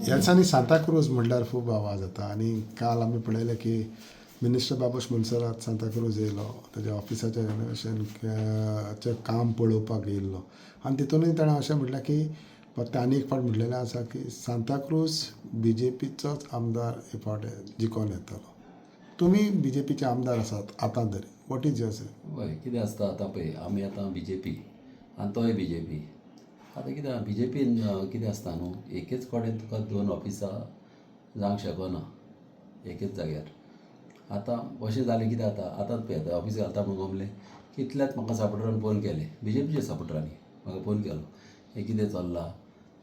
ह्या दिसांनी सांताक्रूज म्हणल्यार खूब आवाज येता आनी काल आमी पळयलें की मिनिस्टर बाबूश मोन्सेरात सांताक्रूज येयलो ताच्या ऑफिसाच्या रेनोवेशनचें काम पळोवपाक येयल्लो आनी तितूनय ताणें अशें म्हटलें की फक्त आनी एक फावट म्हटलेलें आसा की सांताक्रूज BJPचोच आमदार हे फावट जिखोन येतलो. तुमी BJPचे आमदार आसात आतां तरी. वॉट इज युअर से? हय कितें आसता आतां पळय आमी आतां BJP आनी तोय BJP. आतां कितें BJPन कितें आसता न्हू एकेच कडेन तुका 2 ऑफिसां जावंक शकना एकेच जाग्यार. आतां अशें जालें कितें जाता आतांच पळय आतां ऑफिस घालता म्हणून गमलें कितल्याच म्हाका सपोर्टरान फोन केले BJPचे सपोर्टरांनी म्हाका फोन केलो हें कितें चल्लां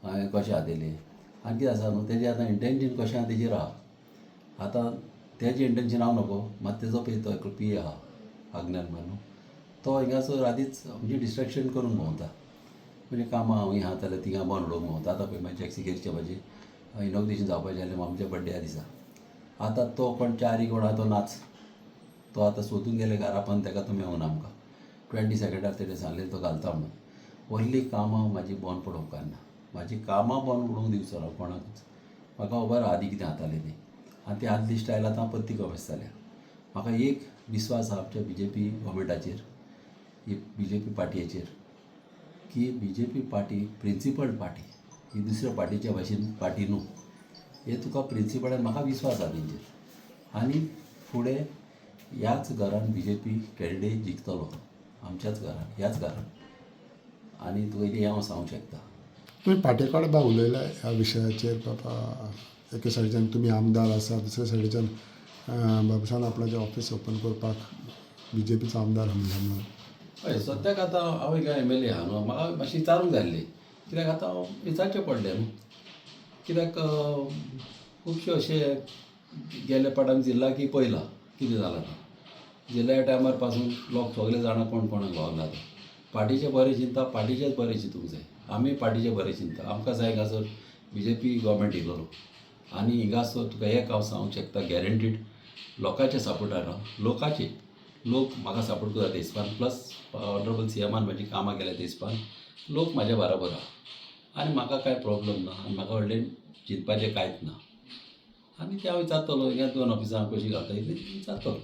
हांवें कशें आदयलें आनी कितें आसा न्हू तेजें आतां इंटेन्शन कशें आहा तेजेर आहा. आतां तेजें इंटेन्शन हांव नको मात तेजो पळय तो एकलो PA आहा आग्नेल म्हणून तो हिंगासर आदींच म्हणजे डिस्ट्रॅक्शन करून भोंवता म्हणजे कामां हांव आहा जाल्यार थिंगा बोन उडोवंक भोंवता. आतां पळय मागीर टॅक्सी म्हाजें इनॉग्रेशन जावपाचें आसलें आमच्या बड्डेया दिसा आतां तो कोण चारी कोण आहा तो नाच तो आतां सोदून गेले घरापान ताका तो मेळूना आमकां 20 सेकंडार तेणें सांगलें तो घालता म्हणून. व्हडलीं कामां म्हाजीं बंद पडोवंक उपकारना म्हाजीं कामां बंद उडोवंक दिवचो ना कोणाकूच. म्हाका खबर आहा आदीं कितें जातालें तें आनी तें आदली स्टायल आतां हांव परती कशें जाल्या. म्हाका एक विस्वास आहा आमच्या BJP गव्हर्मेंटाचेर BJP पार्टयेचेर की BJP पार्टी प्रिंसिपल्ड पार्टी ही दुसऱ्या पार्टीच्या भाशेन पार्टी न्हू. हे तुका प्रिंसिपलान म्हाका विस्वास आहा तेंचेर आनी फुडें ह्याच घरान BJP कॅन्डिडेट जिखतलो आमच्याच घरान ह्याच घरान आनी तुका हें हांव सांगूंक शकता. तुमी पाटे कडेन बा उलयला ह्या विशयाचेर बाबा एके सायडीच्यान तुमी आमदार आसा दुसरे सायडीच्यान बाबूसान आपणाचें ऑफीस ओपन करपाक BJPचो आमदार म्हणून. हय सद्याक आतां हांव एक MLA आहा न्हू म्हाका मातशी विचारूंक जाय आसली कित्याक आतां हांव विचारचें पडलें न्हू कित्याक खुबशे अशे गेल्या पावटांत जिल्ला की पयलां कितें जालां तें जिल्ल्या टायमार पासून लोक सगळे जाणां कोण कोणाक वागला ते पार्टीचें बरें चिंता पार्टीचेंच बरें चिंतूंक जाय. आमी पार्टीचें बरें चिंता आमकां जाय हांगासर BJP गव्हर्मेंट येयलो आनी हिंगासर तुका एक हांव सांगूंक शकता गॅरंटीड लोकांचे सपोर्टार राव लोकांचे लोक म्हाका सपोर्ट करता ते हिसपान प्लस ऑनरेबल CMान म्हाजी कामां केल्या ते हिसपान लोक म्हाज्या बराबर आहा आनी म्हाका कांय प्रॉब्लम ना आनी म्हाका व्हडलें चिंतपाचें कांयच ना आनी तें हांव विचारतलो ह्या 2 ऑफिसां हांव कशीं घालता विचारतलो.